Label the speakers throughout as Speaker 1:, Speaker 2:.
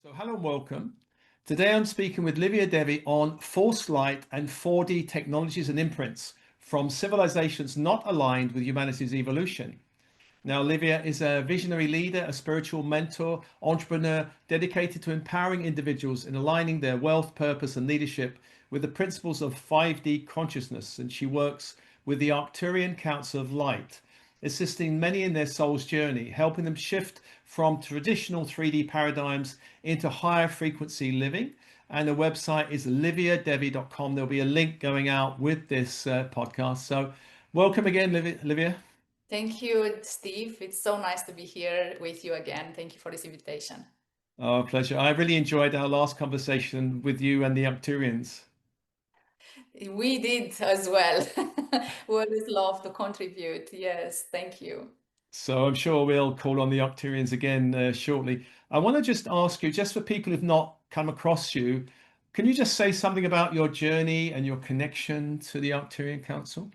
Speaker 1: So hello and welcome. Today I'm speaking with Livia Devi on forced light and 4D technologies and imprints from civilizations not aligned with humanity's evolution. Now, Livia is a visionary leader, a spiritual mentor, entrepreneur, dedicated to empowering individuals in aligning their wealth, purpose, and leadership with the principles of 5D consciousness. And she works with the Arcturian Council of Light, assisting many in their soul's journey, helping them shift from traditional 3D paradigms into higher frequency living. And the website is liviadevi.com. There'll be a link going out with this podcast. So welcome again, Livia.
Speaker 2: Thank you, Steve. It's so nice to be here with you again. Thank you for this invitation.
Speaker 1: Oh, pleasure. I really enjoyed our last conversation with you and the Arcturians.
Speaker 2: We did as well. We always love to contribute. Yes, thank you.
Speaker 1: So I'm sure we'll call on the Arcturians again shortly. I want to just ask you, just for people who've not come across you, can you just say something about your journey and your connection to the Arcturian Council?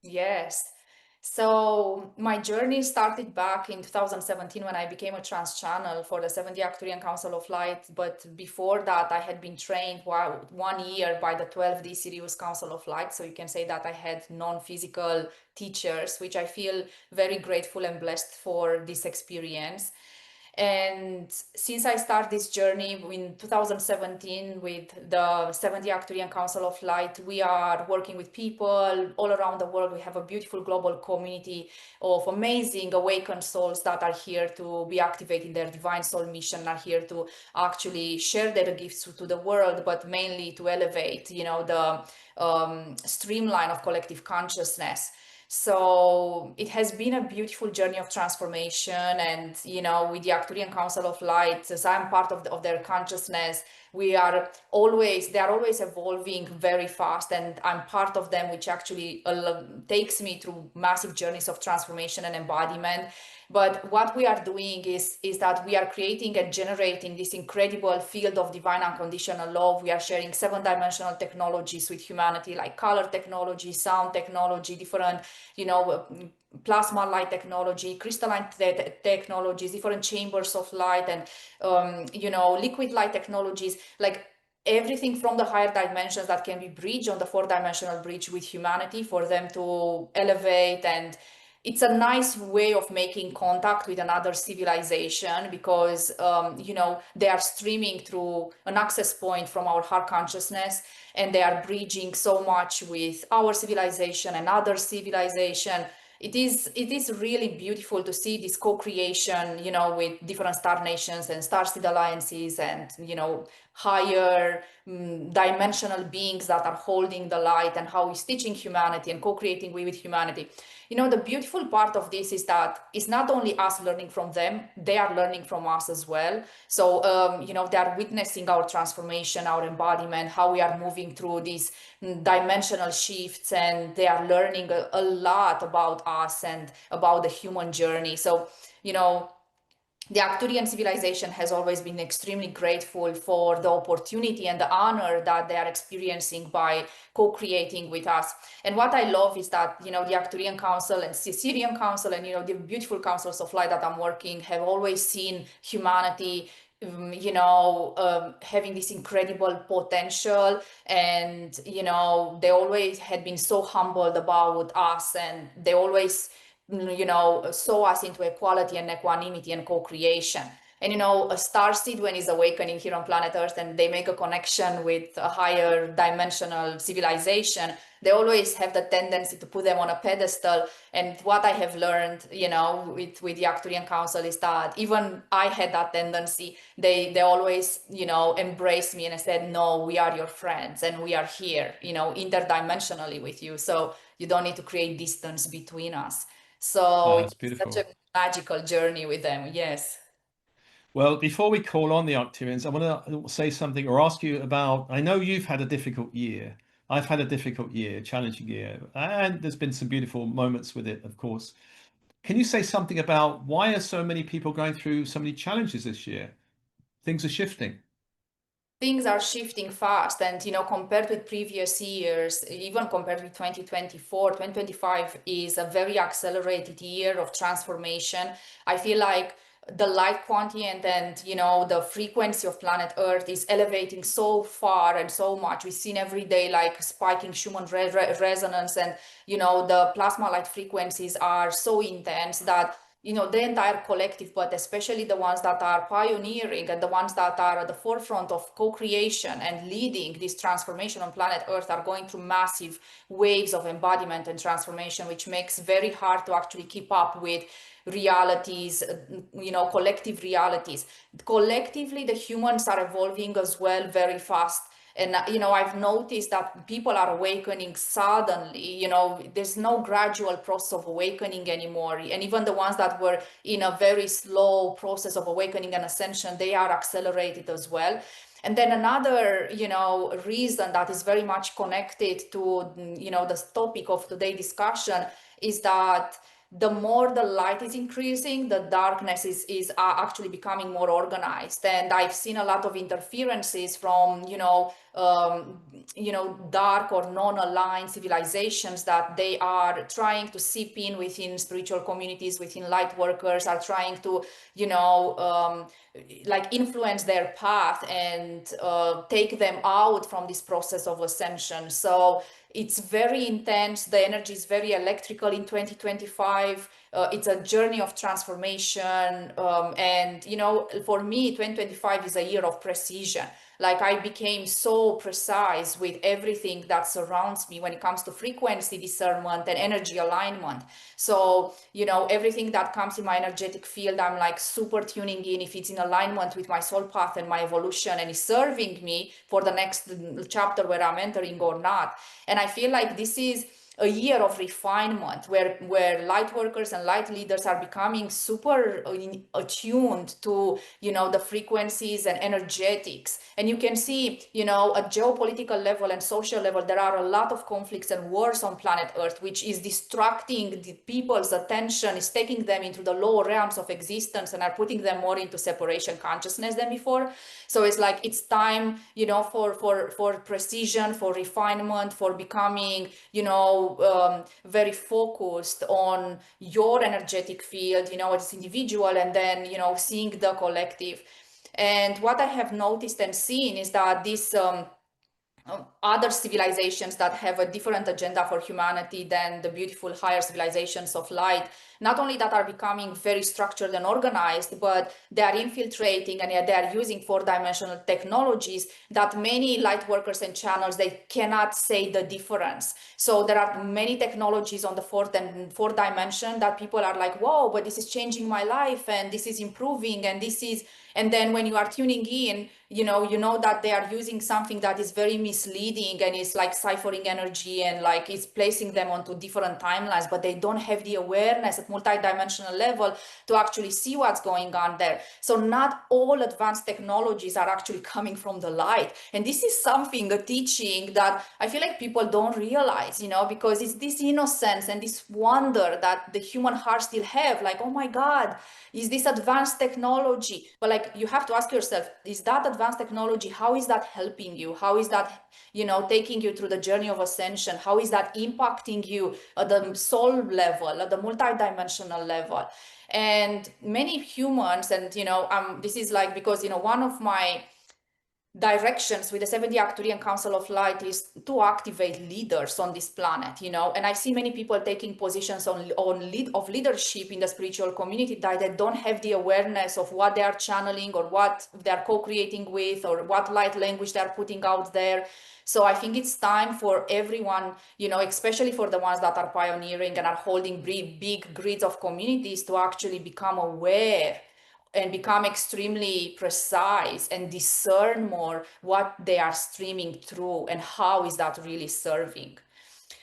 Speaker 2: Yes. So my journey started back in 2017 when I became a trans channel for the 70 Arcturian Council of Light. But before that, I had been trained 1 year by the 12D Sirius Council of Light. So you can say that I had non-physical teachers, which I feel very grateful and blessed for this experience. And since I started this journey in 2017 with the 70 Arcturian Council of Light, we are working with people all around the world. We have a beautiful global community of amazing awakened souls that are here to be activating their divine soul mission, are here to actually share their gifts to the world, but mainly to elevate, the streamline of collective consciousness. So it has been a beautiful journey of transformation. And, with the Arcturian Council of Light, as I'm part of their consciousness, they are always evolving very fast. And I'm part of them, which actually takes me through massive journeys of transformation and embodiment. But what we are doing is that we are creating and generating this incredible field of divine unconditional love. We are sharing 7-dimensional technologies with humanity, like color technology, sound technology, different, plasma light technology, crystalline technologies, different chambers of light, and, liquid light technologies, like everything from the higher dimensions that can be bridged on the 4-dimensional bridge with humanity for them to elevate. And it's a nice way of making contact with another civilization because, they are streaming through an access point from our heart consciousness, and they are bridging so much with our civilization and other civilization. It is really beautiful to see this co-creation, with different star nations and starseed alliances and, higher dimensional beings that are holding the light, and how we're stitching humanity and co-creating with humanity. The beautiful part of this is that it's not only us learning from them, they are learning from us as well. So, they are witnessing our transformation, our embodiment, how we are moving through these dimensional shifts, and they are learning a lot about us and about the human journey. So, the Arcturian civilization has always been extremely grateful for the opportunity and the honor that they are experiencing by co-creating with us. And what I love is that, the Arcturian Council and Syrian Council and, the beautiful councils of light that I'm working have always seen humanity having this incredible potential. And, they always had been so humbled about us, and they always saw us into equality and equanimity and co-creation. And a star seed, when it's awakening here on planet Earth and they make a connection with a higher dimensional civilization, they always have the tendency to put them on a pedestal. And what I have learned, with the Arcturian Council is that even I had that tendency. They always, embraced me and said, no, we are your friends and we are here, interdimensionally with you. So you don't need to create distance between us. So
Speaker 1: That's
Speaker 2: it's such a
Speaker 1: beautiful.
Speaker 2: magical journey with them. Yes.
Speaker 1: Well, before we call on the Arcturians, I want to say something or ask you about. I know you've had a difficult year. I've had a difficult year, challenging year, and there's been some beautiful moments with it, of course. Can you say something about why are so many people going through so many challenges this year? Things are shifting.
Speaker 2: Things are shifting fast, and compared with previous years, even compared with 2024, 2025 is a very accelerated year of transformation. I feel like the light quantity and you know, the frequency of planet Earth is elevating so far and so much. We've seen every day like spiking Schumann resonance, and you know, the plasma light frequencies are so intense that, you know, the entire collective, but especially the ones that are pioneering and the ones that are at the forefront of co-creation and leading this transformation on planet Earth, are going through massive waves of embodiment and transformation, which makes very hard to actually keep up with realities, you know, collective realities. Collectively, the humans are evolving as well very fast. And, you know, I've noticed that people are awakening suddenly. You know, there's no gradual process of awakening anymore. And even the ones that were in a very slow process of awakening and ascension, they are accelerated as well. And then another, you know, reason that is very much connected to, you know, the topic of today's discussion is that the more the light is increasing, the darkness is actually becoming more organized. And I've seen a lot of interferences from, you know, dark or non-aligned civilizations, that they are trying to seep in within spiritual communities, within light workers, are trying to, you know, like influence their path and take them out from this process of ascension. So it's very intense. The energy is very electrical in 2025. It's a journey of transformation. And, you know, for me, 2025 is a year of precision. Like, I became so precise with everything that surrounds me when it comes to frequency discernment and energy alignment. So, you know, everything that comes in my energetic field, I'm like super tuning in if it's in alignment with my soul path and my evolution and is serving me for the next chapter where I'm entering or not. And I feel like this is a year of refinement where light workers and light leaders are becoming super attuned to, you know, the frequencies and energetics. And you can see, you know, at geopolitical level and social level, there are a lot of conflicts and wars on planet Earth, which is distracting the people's attention, is taking them into the lower realms of existence and are putting them more into separation consciousness than before. So it's like, it's time, you know, for precision, for refinement, for becoming, you know, very focused on your energetic field, you know, as an individual, and then, you know, seeing the collective. And what I have noticed and seen is that this other civilizations that have a different agenda for humanity than the beautiful higher civilizations of light, not only that are becoming very structured and organized, but they are infiltrating and they are using four-dimensional technologies that many light workers and channels, they cannot say the difference. So there are many technologies on the fourth dimension that people are like, whoa, but this is changing my life and this is improving and this is, and then when you are tuning in, you know that they are using something that is very misleading and is like ciphering energy and like it's placing them onto different timelines, but they don't have the awareness at multi-dimensional level to actually see what's going on there. So not all advanced technologies are actually coming from the light. And this is something, a teaching that I feel like people don't realize, you know, because it's this innocence and this wonder that the human heart still have, like, oh my God, is this advanced technology? But like, you have to ask yourself, is that advanced technology, how is that helping you? How is that, you know, taking you through the journey of ascension? How is that impacting you at the soul level, at the multidimensional level? And many humans, and, you know, this is like, because, you know, one of my directions with the 70 Arcturian Council of Light is to activate leaders on this planet, you know, and I see many people taking positions of leadership in the spiritual community that they don't have the awareness of what they are channeling or what they're co-creating with or what light language they're putting out there. So I think it's time for everyone, you know, especially for the ones that are pioneering and are holding big grids of communities, to actually become aware and become extremely precise and discern more what they are streaming through and how is that really serving.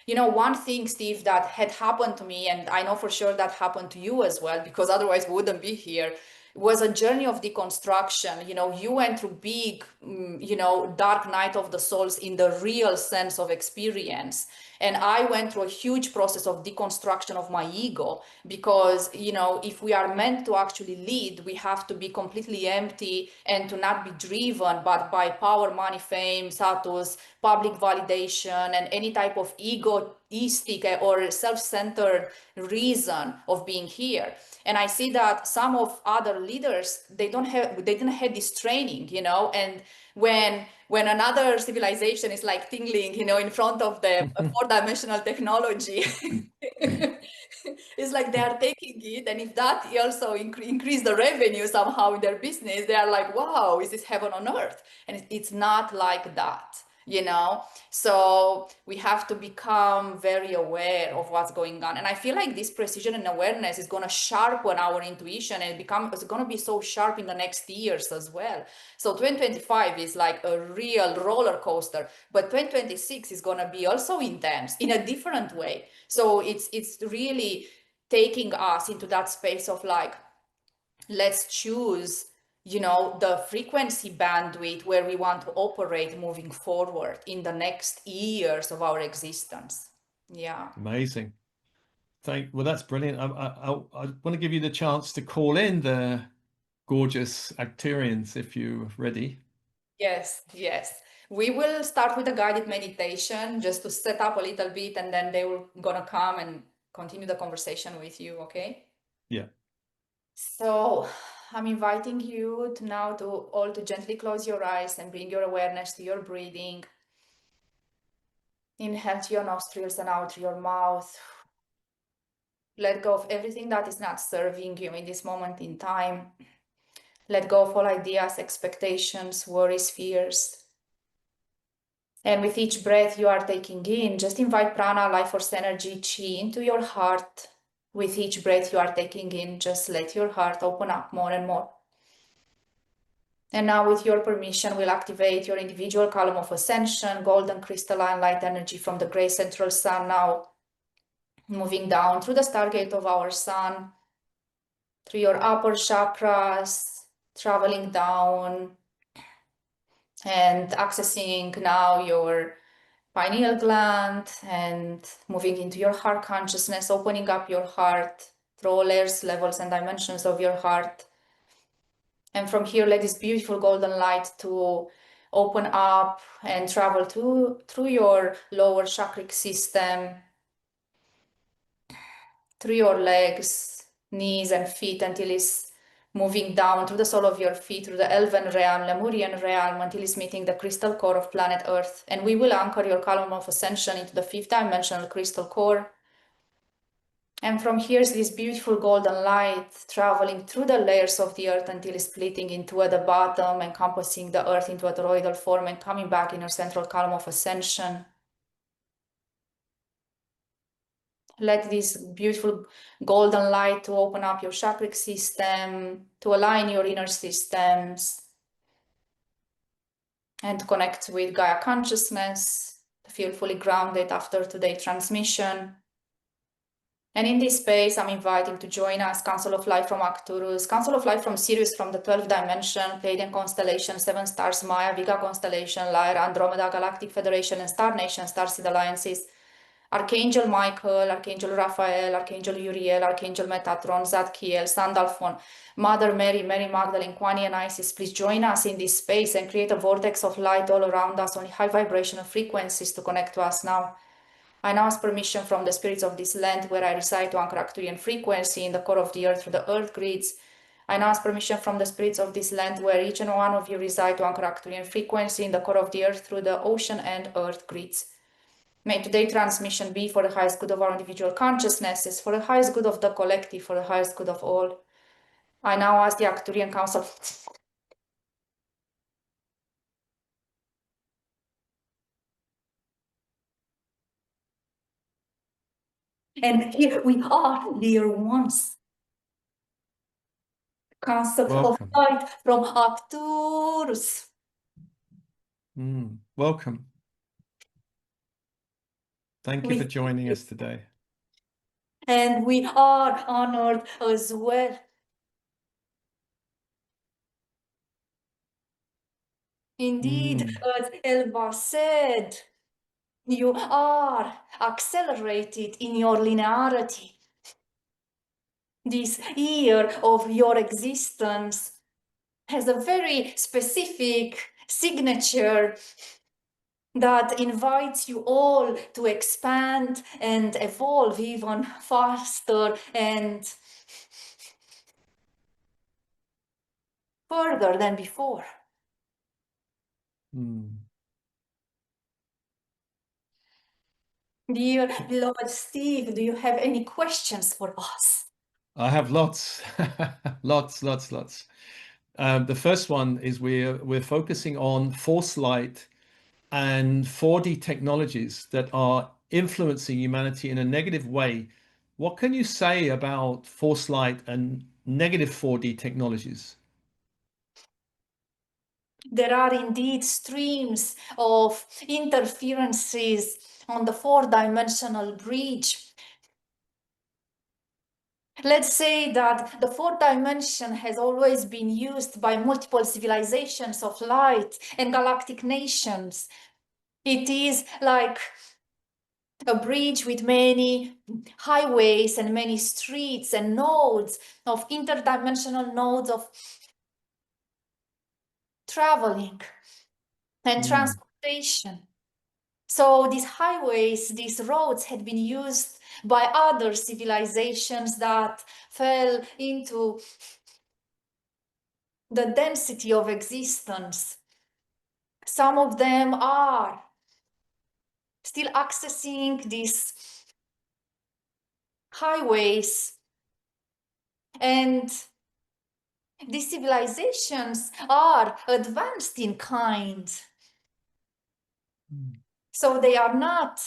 Speaker 2: You know, one thing, Steve, that had happened to me, and I know for sure that happened to you as well, because otherwise we wouldn't be here, was a journey of deconstruction. You know, you went through big, you know, dark night of the souls in the real sense of experience. And I went through a huge process of deconstruction of my ego, because, you know, if we are meant to actually lead, we have to be completely empty and to not be driven but by power, money, fame, status, public validation, and any type of egoistic or self-centered reason of being here. And I see that some of other leaders, they didn't have this training, you know. And when another civilization is like tingling, you know, in front of the four-dimensional technology, it's like they are taking it, and if that also increase the revenue somehow in their business, they are like, wow, is this heaven on earth? And it's not like that, you know. So we have to become very aware of what's going on. And I feel like this precision and awareness is going to sharpen our intuition, and it's going to be so sharp in the next years as well. So 2025 is like a real roller coaster, but 2026 is going to be also intense in a different way. So it's really taking us into that space of like, let's choose, you know, the frequency bandwidth where we want to operate moving forward in the next years of our existence. Yeah.
Speaker 1: Amazing. Well, that's brilliant. I want to give you the chance to call in the gorgeous Arcturians if you're ready.
Speaker 2: Yes, yes. We will start with a guided meditation just to set up a little bit, and then they will gonna come and continue the conversation with you, okay?
Speaker 1: Yeah.
Speaker 2: So I'm inviting you to now to all to gently close your eyes and bring your awareness to your breathing. Inhale to your nostrils and out to your mouth. Let go of everything that is not serving you in this moment in time. Let go of all ideas, expectations, worries, fears. And with each breath you are taking in, just invite prana, life force energy, chi into your heart. With each breath you are taking in, just let your heart open up more and more. And now, with your permission, we'll activate your individual column of ascension, golden crystalline light energy from the gray central sun, now moving down through the stargate of our sun, through your upper chakras, traveling down and accessing now your pineal gland and moving into your heart consciousness, opening up your heart through all layers, levels, and dimensions of your heart. And from here, let this beautiful golden light to open up and travel through your lower chakric system, through your legs, knees, and feet, until it's moving down through the sole of your feet, through the Elven realm, Lemurian realm, until it's meeting the crystal core of planet Earth. And we will anchor your column of ascension into the fifth dimensional crystal core. And from here is this beautiful golden light traveling through the layers of the earth until it's splitting into at the bottom, encompassing the earth into a toroidal form and coming back in your central column of ascension. Let this beautiful golden light to open up your chakric system, to align your inner systems, and to connect with Gaia consciousness, to feel fully grounded after today's transmission. And in this space, I'm inviting to join us Council of Light from Arcturus, Council of Light from Sirius from the 12th dimension, Pleiadian constellation, 7 stars, Maya, Vega constellation, Lyra, Andromeda, Galactic Federation, and Star Nation, Starseed Alliances, Archangel Michael, Archangel Raphael, Archangel Uriel, Archangel Metatron, Zadkiel, Sandalphon, Mother Mary, Mary Magdalene, Kuan Yin, and Isis. Please join us in this space and create a vortex of light all around us on high vibrational frequencies to connect to us now. I now ask permission from the spirits of this land where I reside to anchor Arcturian frequency in the core of the earth through the earth grids. I now ask permission from the spirits of this land where each and one of you reside to anchor Arcturian frequency in the core of the earth through the ocean and earth grids. May today's transmission be for the highest good of our individual consciousnesses, for the highest good of the collective, for the highest good of all. I now ask the Arcturian Council and here we are, dear ones. Council of
Speaker 1: Welcome.
Speaker 2: Light from Arcturus.
Speaker 1: Welcome. Thank you for joining us today.
Speaker 2: And we are honored as well. Indeed, as Elba said, You are accelerated in your linearity. This year of your existence has a very specific signature that invites you all to expand and evolve even faster and further than before. Dear beloved Steve, do you have any questions for us?
Speaker 1: I have lots, lots. The first one is we're focusing on force light and 4D technologies that are influencing humanity in a negative way. What can you say about force light and negative 4D technologies?
Speaker 2: There are indeed streams of interferences on the four-dimensional bridge. Let's say that the fourth dimension has always been used by multiple civilizations of light and galactic nations. It is like a bridge with many highways and many streets and nodes of interdimensional nodes of traveling and transportation. So these highways, these roads had been used by other civilizations that fell into the density of existence. Some of them are still accessing these highways, and these civilizations are advanced in kind. So they are not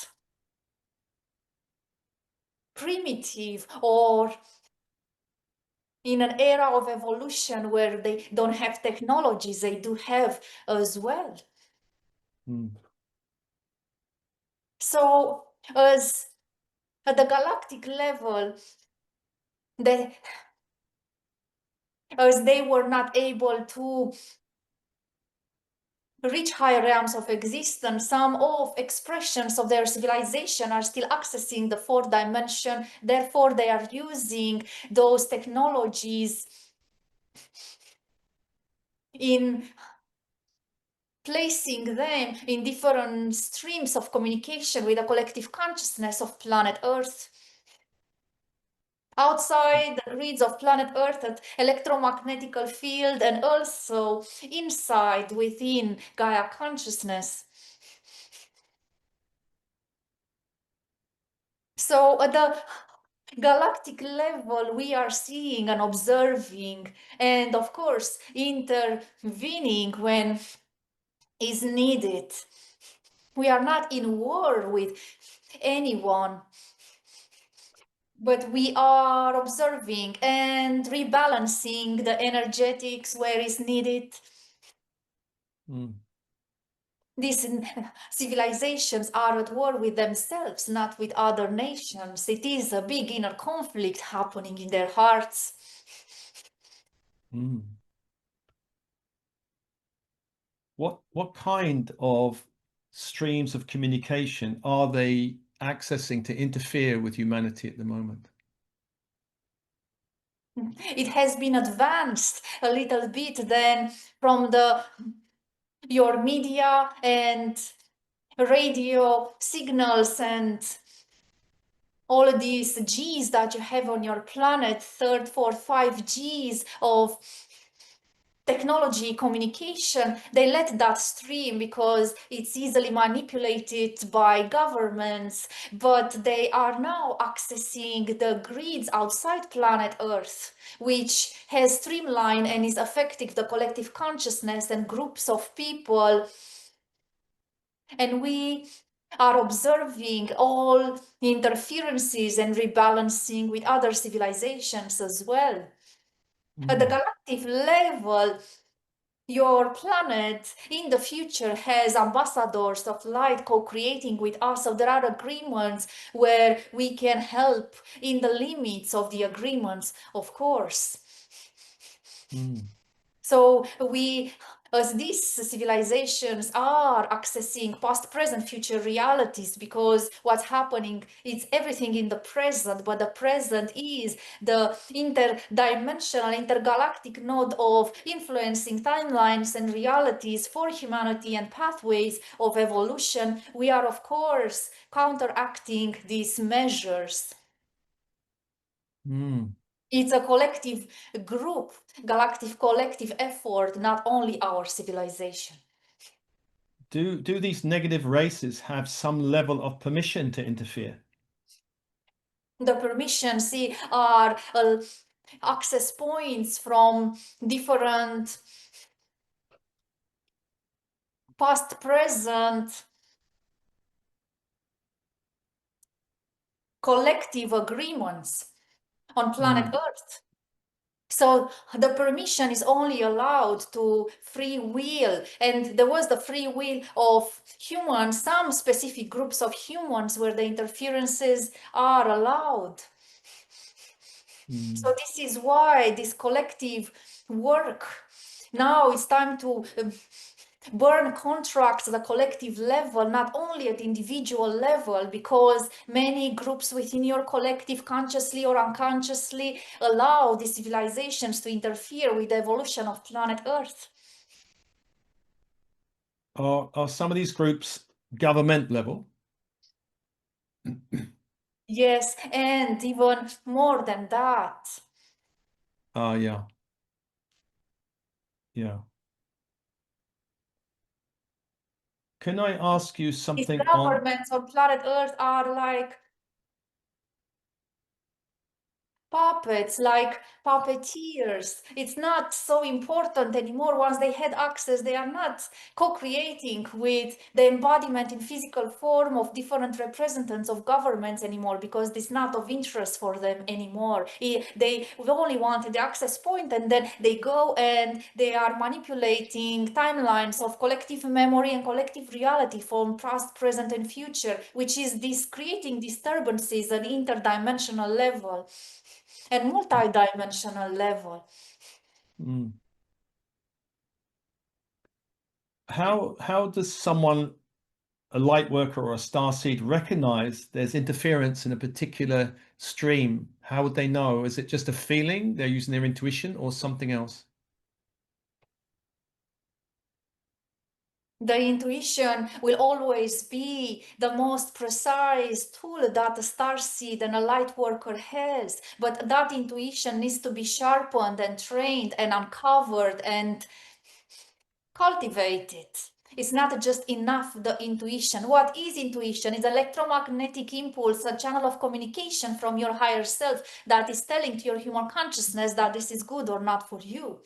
Speaker 2: primitive or in an era of evolution where they don't have technologies, they do have as well. So as at the galactic level, as they were not able to reach higher realms of existence, some of expressions of their civilization are still accessing the fourth dimension. Therefore, they are using those technologies in placing them in different streams of communication with the collective consciousness of planet Earth. Outside the grids of planet Earth, at electromagnetical field, and also inside within Gaia consciousness. So at the galactic level, we are seeing and observing, and of course, intervening when is needed. We are not in war with anyone, but we are observing and rebalancing the energetics where is needed. These civilizations are at war with themselves, not with other nations. It is a big inner conflict happening in their hearts.
Speaker 1: What kind of streams of communication are they accessing to interfere with humanity at the moment?
Speaker 2: It has been advanced a little bit then from your media and radio signals and all of these Gs that you have on your planet, third, fourth, 5Gs of technology, communication, they let that stream because it's easily manipulated by governments, but they are now accessing the grids outside planet Earth, which has streamlined and is affecting the collective consciousness and groups of people. And we are observing all interferences and rebalancing with other civilizations as well. At the galactic level, your planet in the future has ambassadors of light co-creating with us. So there are agreements where we can help in the limits of the agreements, of course. So we as these civilizations are accessing past, present, future realities, because what's happening is everything in the present, but the present is the interdimensional, intergalactic node of influencing timelines and realities for humanity and pathways of evolution. We are, of course, counteracting these measures. It's a collective group, galactic collective effort, not only our civilization.
Speaker 1: Do these negative races have some level of permission to interfere?
Speaker 2: The permissions are access points from different past, present, collective agreements on planet Earth. So the permission is only allowed to free will, and there was the free will of humans, some specific groups of humans where the interferences are allowed. So this is why this collective work, now it's time to burn contracts at a collective level, not only at individual level, because many groups within your collective, consciously or unconsciously, allow these civilizations to interfere with the evolution of planet Earth.
Speaker 1: Are some of these groups government level?
Speaker 2: Yes, and even more than that.
Speaker 1: Yeah. Yeah. Can I ask you
Speaker 2: These
Speaker 1: something
Speaker 2: governments on planet Earth are like puppets, like puppeteers. It's not so important anymore. Once they had access, they are not co-creating with the embodiment in physical form of different representatives of governments anymore, because it's not of interest for them anymore. They only wanted the access point, and then they go and they are manipulating timelines of collective memory and collective reality from past, present, and future, which is this creating disturbances at interdimensional level and multi-dimensional level.
Speaker 1: How does someone, a light worker or a starseed, recognize there's interference in a particular stream? How would they know? Is it just a feeling? They're using their intuition or something else?
Speaker 2: The intuition will always be the most precise tool that a starseed and a light worker has, but that intuition needs to be sharpened and trained and uncovered and cultivated. It's not just enough the intuition. What is intuition? It's electromagnetic impulse, a channel of communication from your higher self that is telling to your human consciousness that this is good or not for you.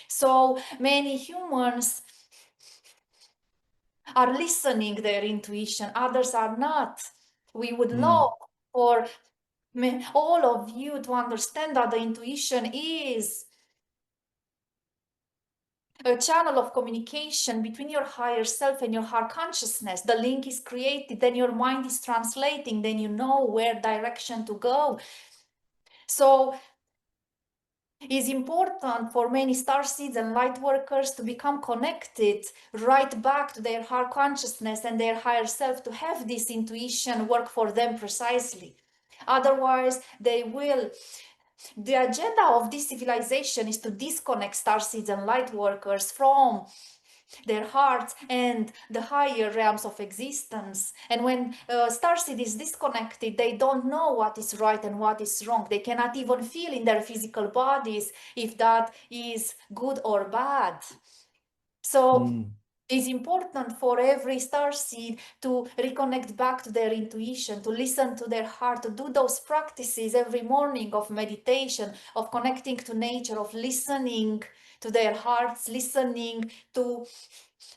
Speaker 2: So many humans are listening their intuition, others are not. We would love for all of you to understand that the intuition is a channel of communication between your higher self and your heart consciousness. The link is created, then your mind is translating, then you know where direction to go. So it's important for many starseeds and light workers to become connected right back to their heart consciousness and their higher self, to have this intuition work for them precisely. Otherwise, they will. The agenda of this civilization is to disconnect starseeds and light workers from their hearts and the higher realms of existence. And when starseed is disconnected, they don't know what is right and what is wrong. They cannot even feel in their physical bodies if that is good or bad. So it's important for every starseed to reconnect back to their intuition, to listen to their heart, to do those practices every morning of meditation, of connecting to nature, of listening to their hearts, listening to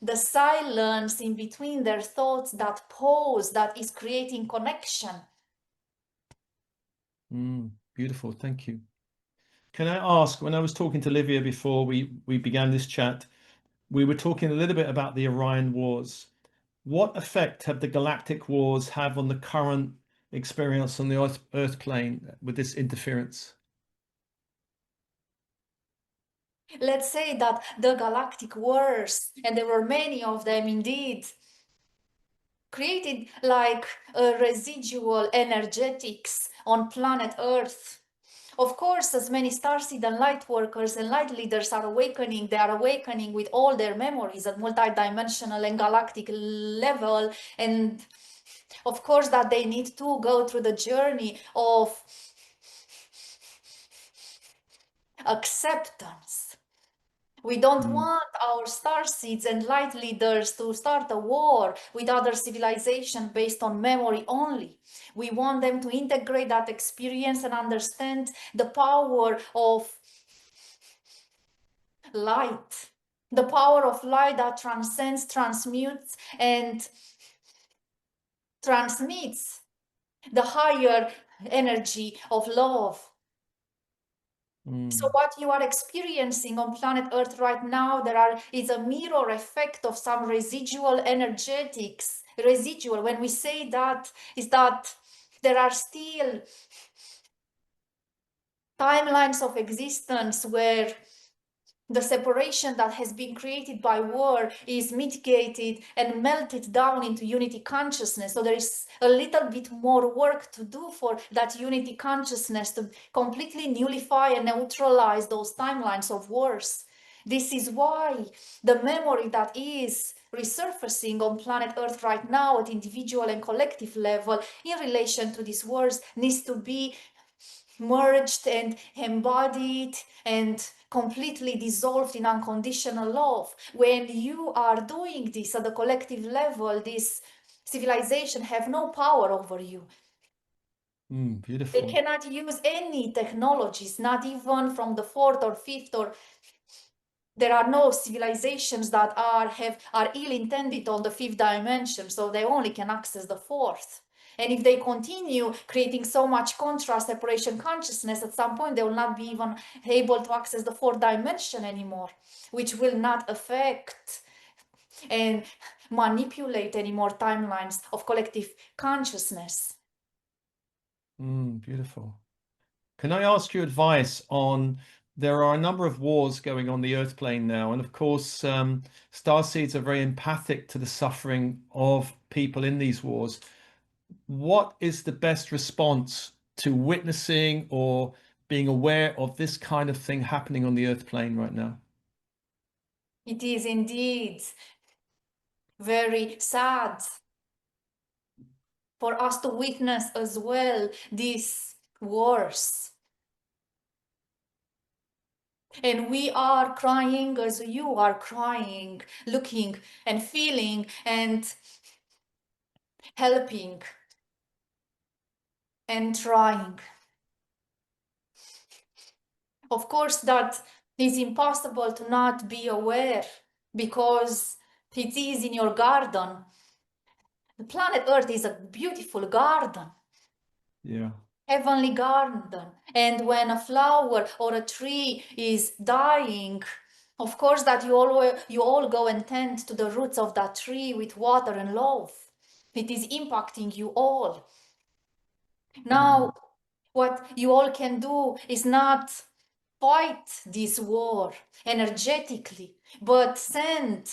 Speaker 2: the silence in between their thoughts, that pause that is creating connection.
Speaker 1: Beautiful, thank you. Can I ask, when I was talking to Livia before we began this chat, we were talking a little bit about the Orion Wars. What effect have the galactic wars have on the current experience on the Earth plane with this interference?
Speaker 2: let's say that the galactic wars, and there were many of them indeed, created like a residual energetics on planet Earth. Of course, as many starseed and light workers and light leaders are awakening, they are awakening with all their memories at multidimensional and galactic level. And of course, that they need to go through the journey of acceptance. We don't want our starseeds and light leaders to start a war with other civilization based on memory only. We want them to integrate that experience and understand the power of light. The power of light that transcends, transmutes, and transmits the higher energy of love. So what you are experiencing on planet Earth right now, is a mirror effect of some residual energetics. Residual, when we say that, is that there are still timelines of existence where the separation that has been created by war is mitigated and melted down into unity consciousness. So there is a little bit more work to do for that unity consciousness to completely nullify and neutralize those timelines of wars. This is why the memory that is resurfacing on planet Earth right now at individual and collective level in relation to these wars needs to be merged and embodied and completely dissolved in unconditional love. When you are doing this at the collective level, this civilization have no power over you. They
Speaker 1: Beautiful.
Speaker 2: cannot use any technologies, not even from the fourth or fifth, or there are no civilizations that are ill-intended on the fifth dimension, so they only can access the fourth. And if they continue creating so much contrast, separation consciousness, at some point they will not be even able to access the fourth dimension anymore, which will not affect and manipulate any more timelines of collective consciousness.
Speaker 1: Beautiful. Can I ask you advice on, there are a number of wars going on the Earth plane now, and of course, starseeds are very empathic to the suffering of people in these wars. What is the best response to witnessing or being aware of this kind of thing happening on the Earth plane right now?
Speaker 2: It is indeed very sad for us to witness as well these wars. And we are crying as you are crying, looking and feeling and helping and trying. Of course, that is impossible to not be aware because it is in your garden. The planet Earth is a beautiful garden.
Speaker 1: Yeah.
Speaker 2: Heavenly garden. And when a flower or a tree is dying, of course that you all go and tend to the roots of that tree with water and love. It is impacting you all. Now, what you all can do is not fight this war energetically, but send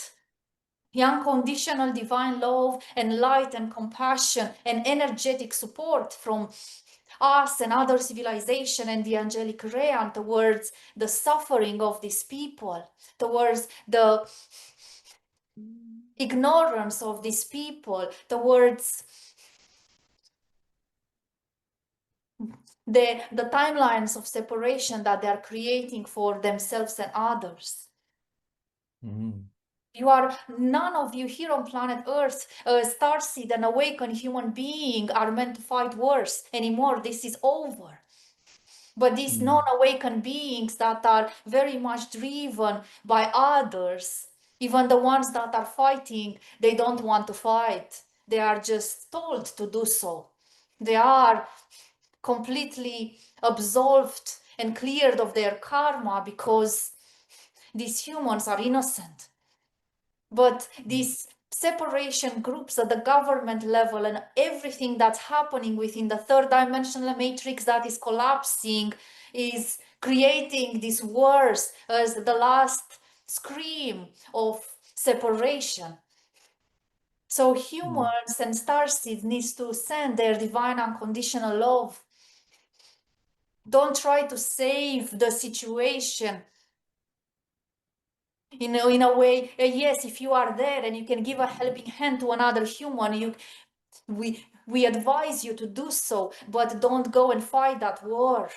Speaker 2: unconditional divine love and light and compassion and energetic support from us and other civilization and the angelic realm towards the suffering of these people, towards the ignorance of these people, towards the timelines of separation that they are creating for themselves and others. None of you here on planet Earth, starseed and awakened human being, are meant to fight wars anymore. This is over. But these non-awakened beings that are very much driven by others, even the ones that are fighting, they don't want to fight. They are just told to do so. They are completely absolved and cleared of their karma because these humans are innocent. But these separation groups at the government level and everything that's happening within the third dimensional matrix that is collapsing is creating these wars as the last scream of separation. So humans and starseeds needs to send their divine unconditional love. Don't try to save the situation. In a way, yes, if you are there and you can give a helping hand to another human, we advise you to do so, but don't go and fight that war.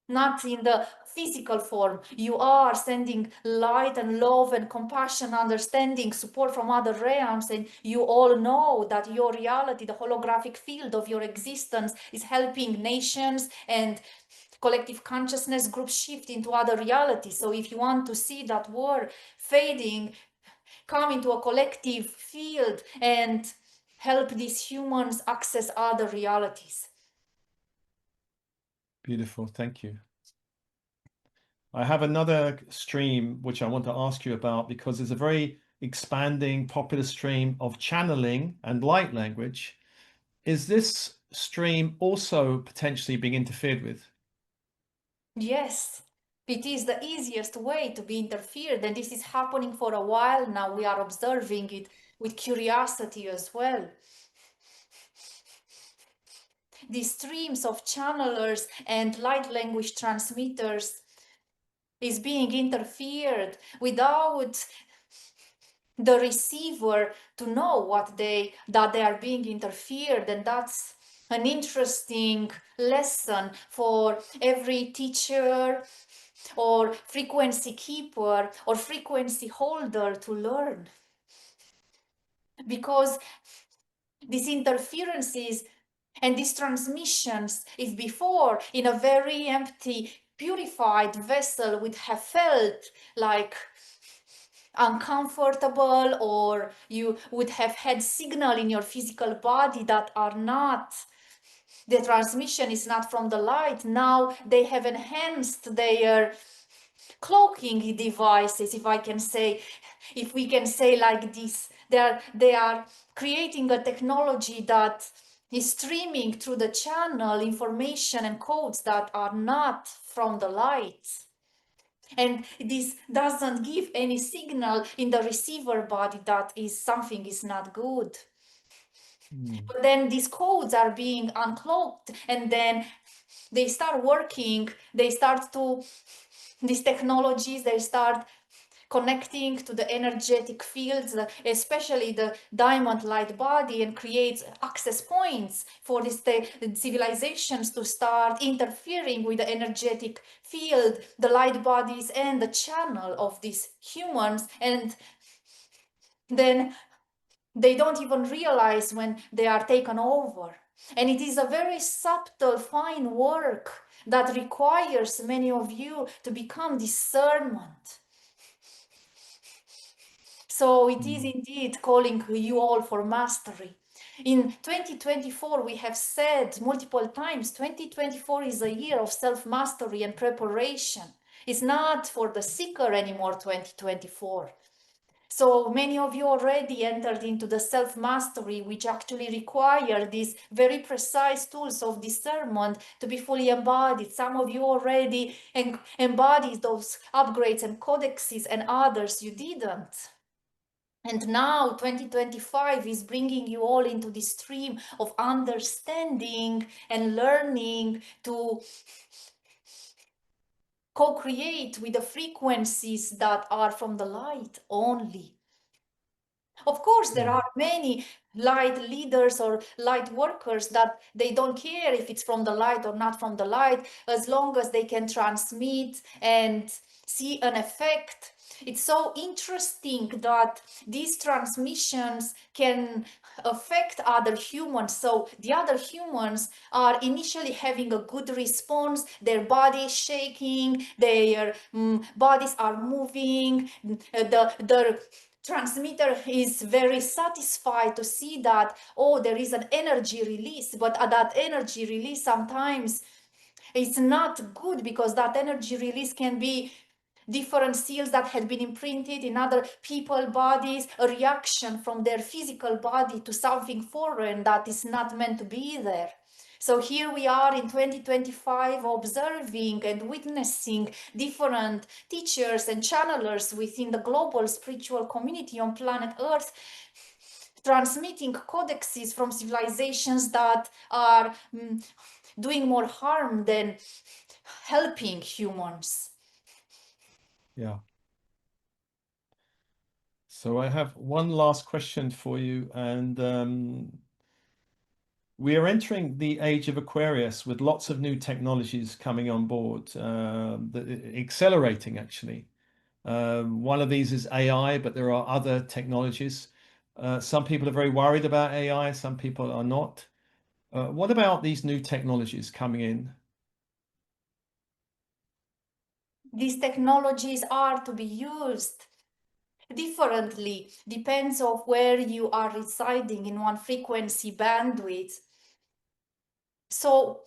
Speaker 2: Not in the physical form. You are sending light and love and compassion, understanding, support from other realms, and you all know that your reality, the holographic field of your existence, is helping nations and collective consciousness group shift into other realities. So if you want to see that war fading, come into a collective field and help these humans access other realities.
Speaker 1: Beautiful, thank you. I have another stream which I want to ask you about, because there's a very expanding popular stream of channeling and light language. Is this stream also potentially being interfered with?
Speaker 2: Yes, it is the easiest way to be interfered, and this is happening for a while now. We are observing it with curiosity as well. These streams of channelers and light language transmitters is being interfered without the receiver to know that they are being interfered, and that's an interesting lesson for every teacher or frequency keeper or frequency holder to learn, because these interferences and these transmissions, if before in a very empty purified vessel would have felt like uncomfortable, or you would have had signal in your physical body that are not, the transmission is not from the light, now they have enhanced their cloaking devices, if we can say like this. They are creating a technology that is streaming through the channel information and codes that are not from the light. And this doesn't give any signal in the receiver body that something is not good. But then these codes are being uncloaked, and then they start working, these technologies, they start connecting to the energetic fields, especially the diamond light body, and creates access points for these civilizations to start interfering with the energetic field, the light bodies, and the channel of these humans. And then they don't even realize when they are taken over. And it is a very subtle, fine work that requires many of you to become discernment. So it is indeed calling you all for mastery. In 2024, we have said multiple times, 2024 is a year of self-mastery and preparation. It's not for the seeker anymore, 2024. So many of you already entered into the self-mastery, which actually require these very precise tools of discernment to be fully embodied. Some of you already embodied those upgrades and codexes, and others you didn't. And now 2025 is bringing you all into this stream of understanding and learning to co-create with the frequencies that are from the light only. Of course, there are many light leaders or light workers that they don't care if it's from the light or not from the light, as long as they can transmit and see an effect. It's so interesting that these transmissions can affect other humans. So the other humans are initially having a good response, their body is shaking, their bodies are moving, the transmitter is very satisfied to see that, oh, there is an energy release, but that energy release sometimes it's not good, because that energy release can be different seals that had been imprinted in other people's bodies, a reaction from their physical body to something foreign that is not meant to be there. So here we are in 2025 observing and witnessing different teachers and channelers within the global spiritual community on planet Earth transmitting codexes from civilizations that are doing more harm than helping humans.
Speaker 1: Yeah. So I have one last question for you, and we are entering the age of Aquarius with lots of new technologies coming on board, accelerating actually. One of these is AI, but there are other technologies. Some people are very worried about AI, some people are not. What about these new technologies coming in?
Speaker 2: These technologies are to be used differently, depends of where you are residing in one frequency bandwidth. So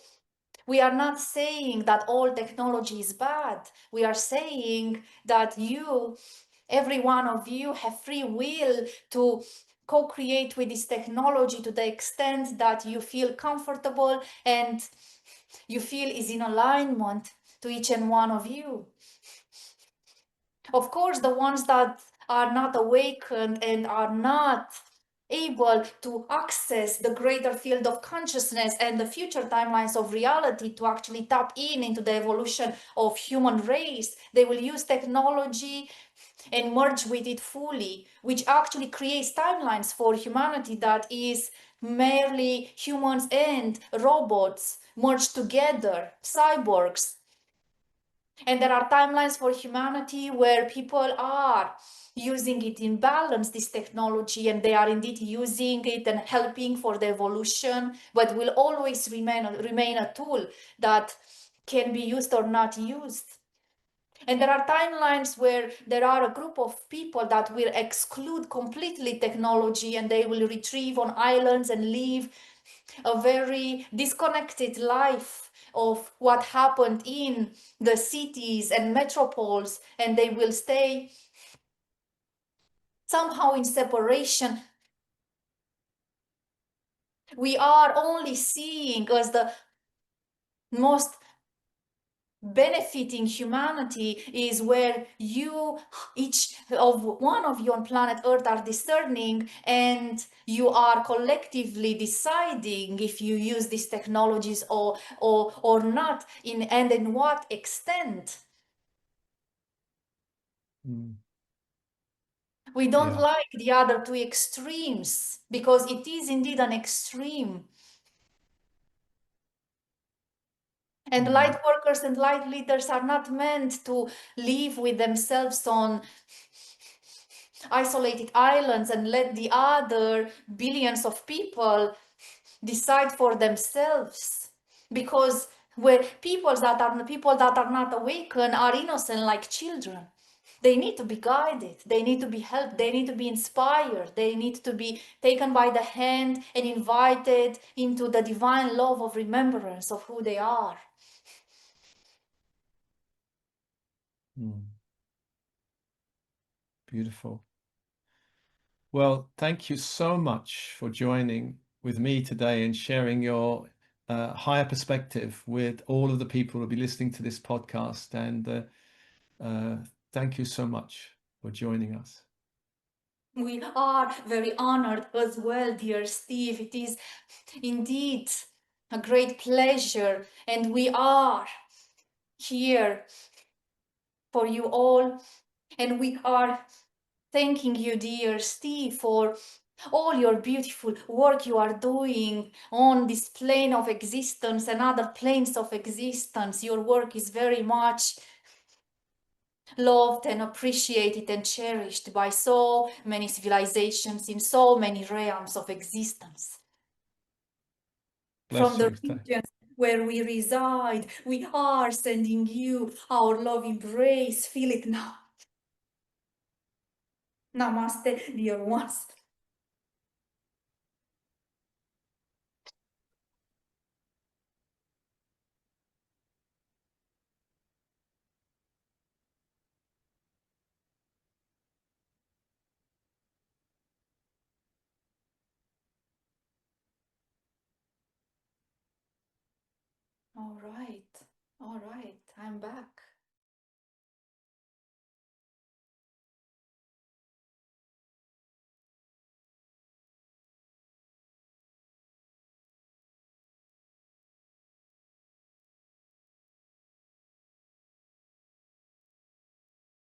Speaker 2: we are not saying that all technology is bad. We are saying that you, every one of you, have free will to co-create with this technology to the extent that you feel comfortable and you feel is in alignment to each and one of you. Of course, the ones that are not awakened and are not able to access the greater field of consciousness and the future timelines of reality to actually tap into the evolution of human race, they will use technology and merge with it fully, which actually creates timelines for humanity that is merely humans and robots merged together, cyborgs. And there are timelines for humanity where people are using it in balance, this technology, and they are indeed using it and helping for the evolution, but will always remain a tool that can be used or not used. And there are timelines where there are a group of people that will exclude completely technology and they will retrieve on islands and live a very disconnected life of what happened in the cities and metropoles, and they will stay somehow in separation. We are only seeing as the most benefiting humanity is where you, each of one of you on planet Earth, are discerning and you are collectively deciding if you use these technologies or not, and in what extent. We don't like the other two extremes because it is indeed an extreme. And light workers and light leaders are not meant to live with themselves on isolated islands and let the other billions of people decide for themselves. Because where people that are not awakened are innocent like children. They need to be guided, they need to be helped, they need to be inspired, they need to be taken by the hand and invited into the divine love of remembrance of who they are.
Speaker 1: Beautiful. Well, thank you so much for joining with me today and sharing your higher perspective with all of the people who will be listening to this podcast. And thank you so much for joining us.
Speaker 2: We are very honored as well, dear Steve. It is indeed a great pleasure, and we are here for you all. And we are thanking you, dear Steve, for all your beautiful work you are doing on this plane of existence and other planes of existence. Your work is very much loved and appreciated and cherished by so many civilizations in so many realms of existence.
Speaker 1: Bless
Speaker 2: From the
Speaker 1: you.
Speaker 2: regions where we reside, we are sending you our love embrace. Feel it now. Namaste, dear ones. All right. I'm back.